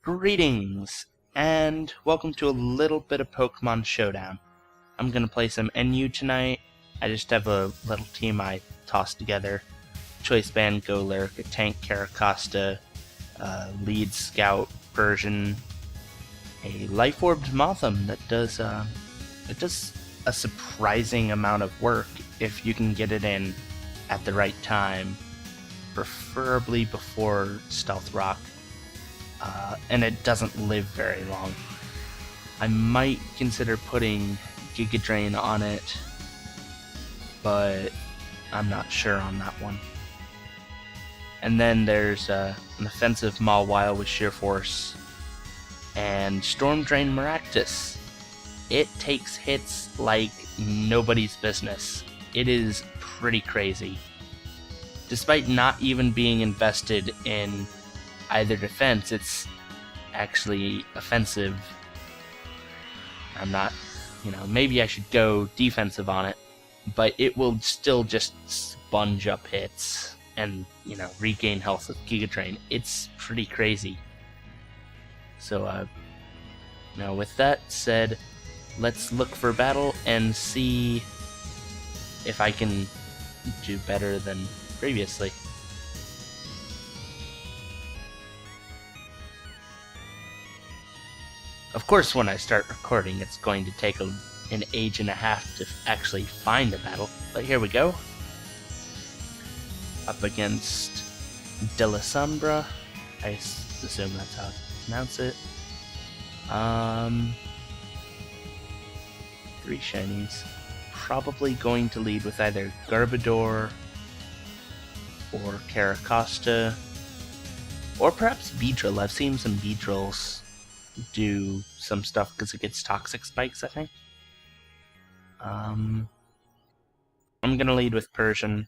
Greetings, and welcome to a little bit of Pokemon Showdown. I'm gonna play some NU tonight. I just have a little team I tossed together. Choice Band, Golurk, a Tank, Caracosta, Lead Scout, Persian, a Life-Orbed Mothim that does a surprising amount of work if you can get it in at the right time, preferably before Stealth Rock. And it doesn't live very long. I might consider putting Giga Drain on it, but I'm not sure on that one. And then there's an offensive Mawile with Sheer Force, and Storm Drain Maractus. It takes hits like nobody's business. It is pretty crazy. Despite not even being invested in either defense, it's actually offensive. I'm not, maybe I should go defensive on it, but it will still just sponge up hits and, regain health with Giga Drain. It's pretty crazy. So, now with that said, let's look for battle and see if I can do better than previously. Of course, when I start recording, it's going to take an age and a half to actually find a battle, but here we go. Up against Delisambra. I assume that's how to pronounce it. 3 shinies. Probably going to lead with either Garbodor or Caracosta, or perhaps Beedrill. I've seen some Beedrills do some stuff because it gets toxic spikes, I think. I'm gonna lead with Persian,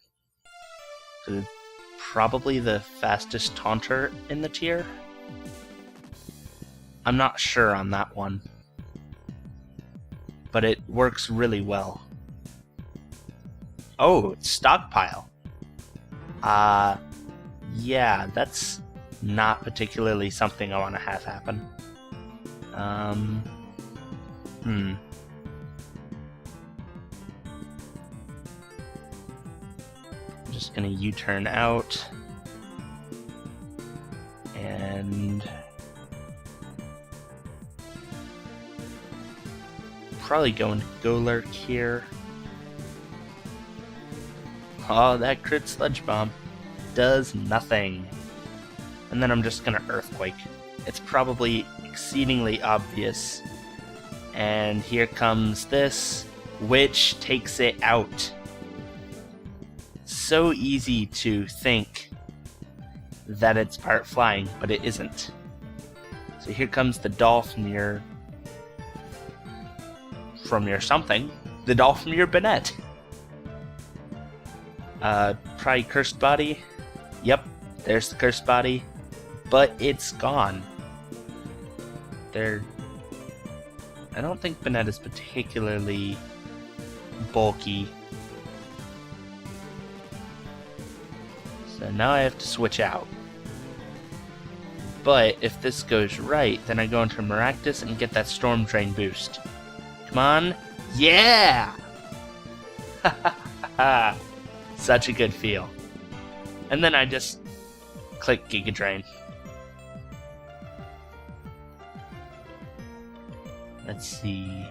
because it's probably the fastest taunter in the tier. I'm not sure on that one, but it works really well. Oh, it's Stockpile. Yeah, that's not particularly something I want to have happen. I'm just gonna U-turn out and probably go into Golurk here. Oh, that crit Sludge Bomb does nothing. And then I'm just gonna Earthquake. It's probably exceedingly obvious. And here comes this, which takes it out. So easy to think that it's part flying, but it isn't. So here comes the doll from your something. The doll from your Banette. Probably Cursed Body. Yep, there's the Cursed Body. But it's gone. I don't think Banette is particularly bulky. So now I have to switch out. But if this goes right, then I go into Maractus and get that Storm Drain boost. Come on. Yeah! Such a good feel. And then I just click Giga Drain. Let's see.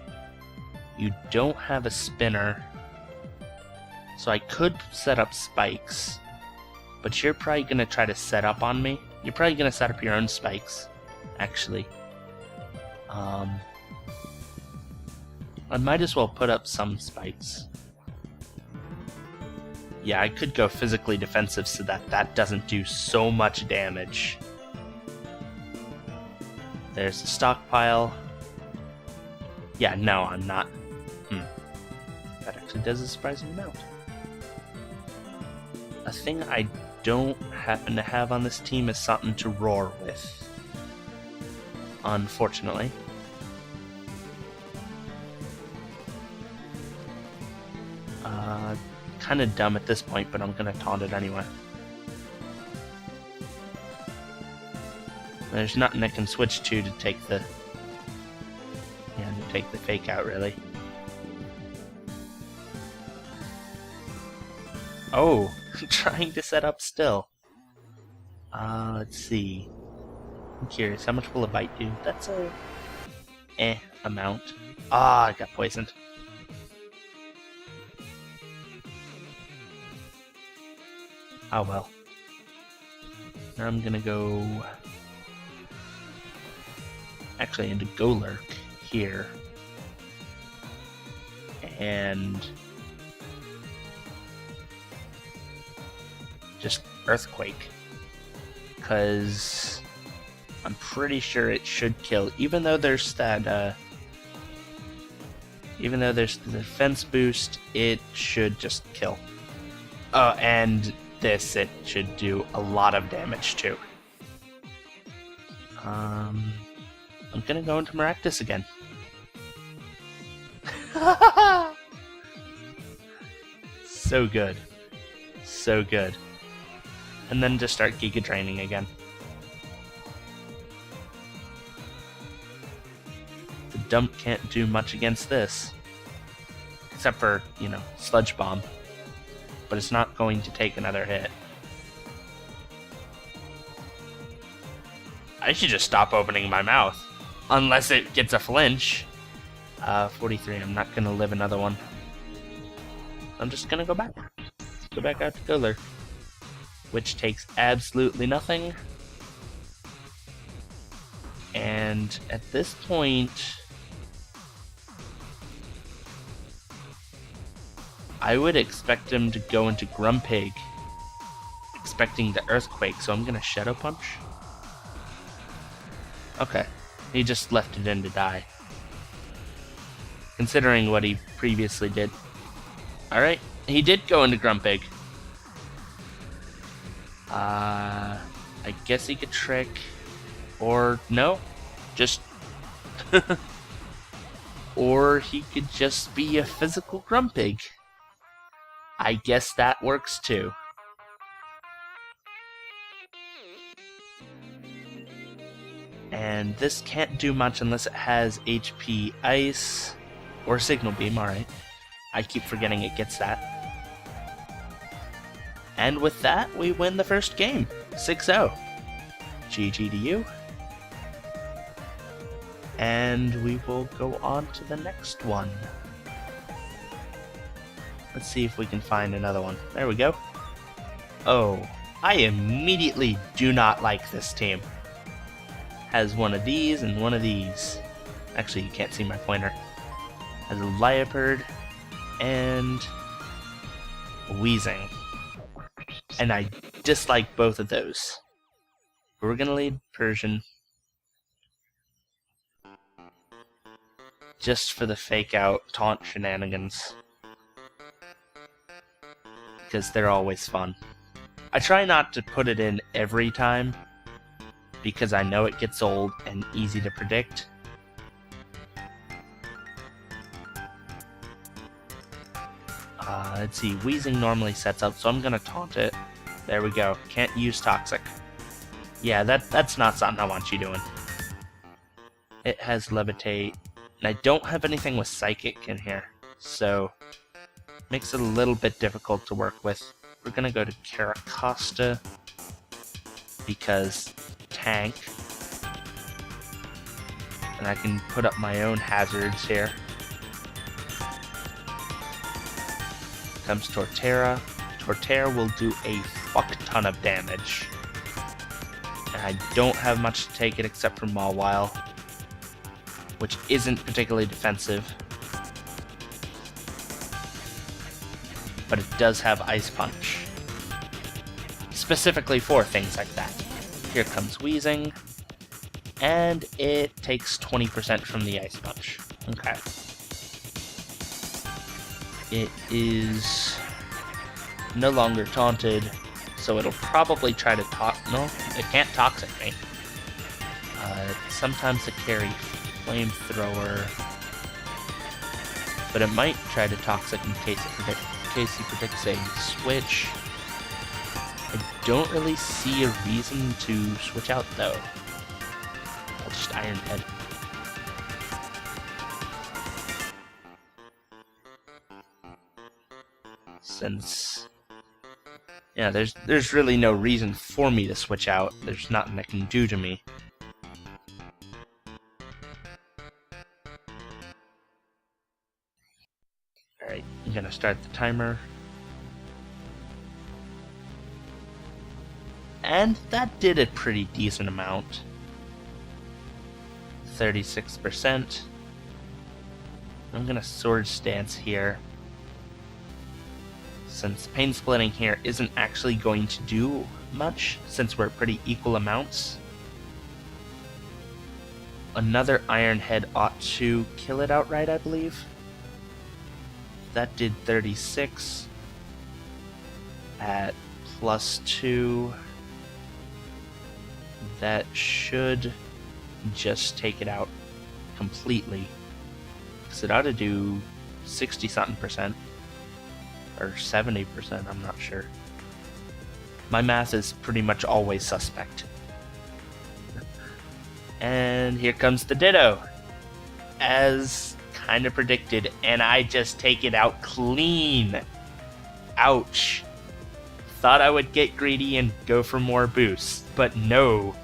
You don't have a spinner, so I could set up spikes, but you're probably going to try to set up on me. You're probably going to set up your own spikes, actually. I might as well put up some spikes. Yeah, I could go physically defensive so that doesn't do so much damage. There's the Stockpile. Yeah, no, I'm not. That actually does a surprising amount. A thing I don't happen to have on this team is something to roar with. Unfortunately. Kind of dumb at this point, but I'm gonna taunt it anyway. There's nothing I can switch to take the fake out, really. Oh, trying to set up still. Let's see. I'm curious, how much will a bite do? That's a amount. Ah, I got poisoned. Oh well. Now I'm gonna go actually into Go Lurk here. And just Earthquake. Because I'm pretty sure it should kill, even though there's that even though there's the defense boost, it should just kill. Oh, and this, it should do a lot of damage too. I'm gonna go into Maractus again. So good. So good. And then just start Giga Draining again. The dump can't do much against this. Except for, Sludge Bomb. But it's not going to take another hit. I should just stop opening my mouth. Unless it gets a flinch. 43, I'm not going to live another one. I'm just going to go back. Go back out to Go Lurk. Which takes absolutely nothing. And at this point, I would expect him to go into Grumpig, expecting the Earthquake, so I'm gonna Shadow Punch. Okay, he just left it in to die. Considering what he previously did. Alright, he did go into Grumpig. I guess he could trick, or no, just, or he could just be a physical Grumpig. I guess that works too. And this can't do much unless it has HP Ice, or Signal Beam, alright. I keep forgetting it gets that. And with that, we win the first game, 6-0. GG to you. And we will go on to the next one. Let's see if we can find another one. There we go. Oh, I immediately do not like this team. Has one of these and one of these. Actually, you can't see my pointer. Has a Liepard and Wheezing. And I dislike both of those. We're gonna lead Persian. Just for the fake out taunt shenanigans. Because they're always fun. I try not to put it in every time, because I know it gets old and easy to predict. Let's see, Wheezing normally sets up, so I'm gonna taunt it. There we go. Can't use Toxic. Yeah, that's not something I want you doing. It has Levitate, and I don't have anything with Psychic in here, so makes it a little bit difficult to work with. We're gonna go to Caracosta, because tank, and I can put up my own hazards here. Comes Torterra. Torterra will do a fuck ton of damage. And I don't have much to take it except for Mawile, which isn't particularly defensive. But it does have Ice Punch. Specifically for things like that. Here comes Wheezing. And it takes 20% from the Ice Punch. Okay. It is no longer taunted, so it'll probably try to no, it can't Toxic me. Sometimes it carry Flamethrower, but it might try to Toxic in case he predicts a switch. I don't really see a reason to switch out though. just Iron Head. Since, yeah, there's really no reason for me to switch out. There's nothing it can do to me. Alright, I'm gonna start the timer. And that did a pretty decent amount. 36%. I'm gonna Sword Stance here, since Pain Splitting here isn't actually going to do much, since we're pretty equal amounts. Another Iron Head ought to kill it outright, I believe. That did 36 at +2. That should just take it out completely, because it ought to do 60-something%. Or 70%, I'm not sure. My math is pretty much always suspect. And here comes the Ditto, as kind of predicted, and I just take it out clean. Ouch. Thought I would get greedy and go for more boosts, but no.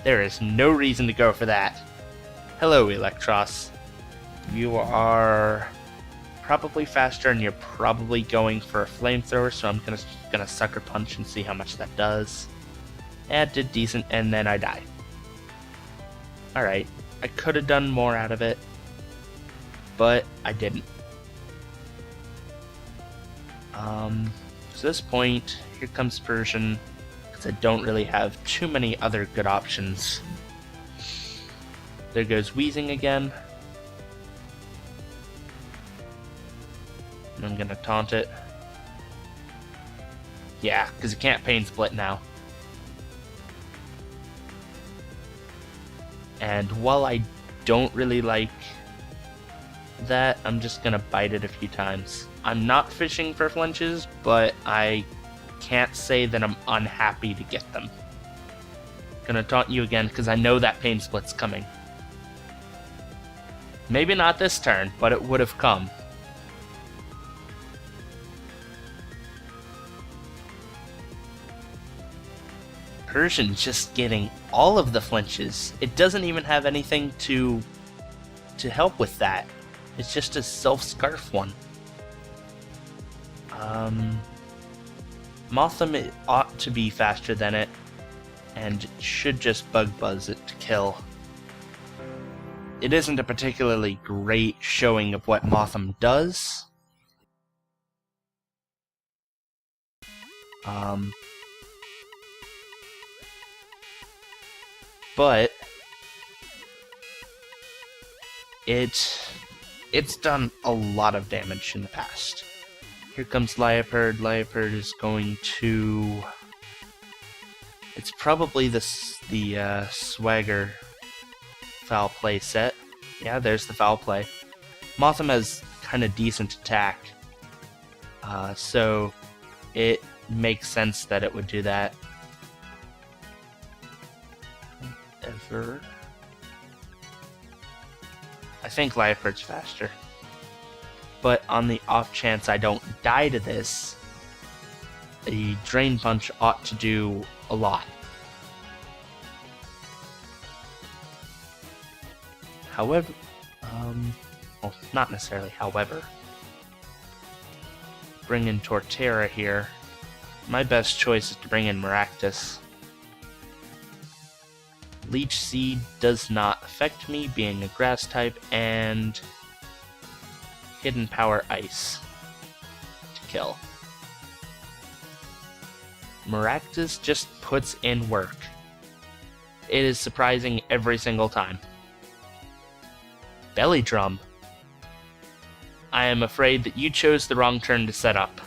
There is no reason to go for that. Hello, Electros. You are probably faster, and you're probably going for a flamethrower, so I'm gonna Sucker Punch and see how much that does. And it did decent, and then I die. Alright, I could have done more out of it, but I didn't. So at this point, here comes Persian, because I don't really have too many other good options. There goes Wheezing again. I'm gonna taunt it. Yeah, because it can't Pain Split now. And while I don't really like that, I'm just gonna bite it a few times. I'm not fishing for flinches, but I can't say that I'm unhappy to get them. Gonna taunt you again, because I know that Pain Split's coming. Maybe not this turn, but it would have come. Persian just getting all of the flinches. It doesn't even have anything to help with that. It's just a self-scarf one. Motham, it ought to be faster than it, and should just Bug Buzz it to kill. It isn't a particularly great showing of what Motham does. But it's done a lot of damage in the past. Here comes Liepard. Liepard is going to... It's probably the Swagger Foul Play set. Yeah, there's the Foul Play. Motham has kind of decent attack, so it makes sense that it would do that. Ever. I think Liepard's faster. But on the off chance I don't die to this, a Drain Punch ought to do a lot. However, well, not necessarily however. Bring in Torterra here. My best choice is to bring in Maractus. Leech Seed does not affect me, being a grass type, and Hidden Power Ice to kill. Maractus just puts in work. It is surprising every single time. Belly Drum. I am afraid that you chose the wrong turn to set up,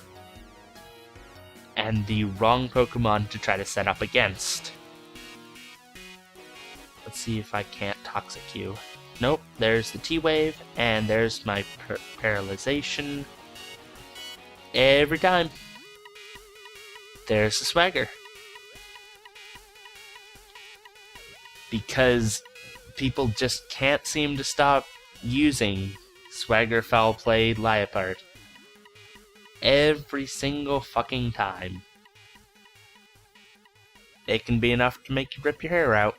and the wrong Pokemon to try to set up against. Let's see if I can't Toxic you. Nope, there's the T-Wave, and there's my Paralyzation. Every time. There's the Swagger. Because people just can't seem to stop using Swagger Foul Play Liepard. Every single fucking time. It can be enough to make you rip your hair out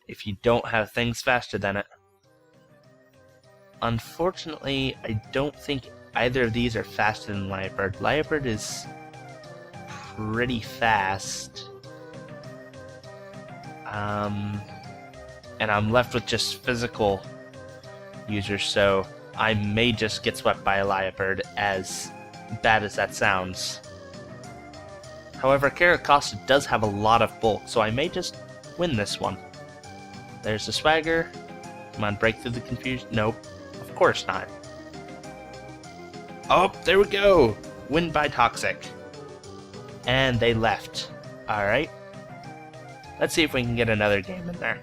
if you don't have things faster than it. Unfortunately, I don't think either of these are faster than Liepard. Liepard is pretty fast. And I'm left with just physical users, so I may just get swept by a Liepard, as bad as that sounds. However, Caracosta does have a lot of bulk, so I may just win this one. There's the Swagger. Come on, break through the confusion. Nope, of course not. Oh, there we go! Win by Toxic. And they left. Alright. Let's see if we can get another game in there.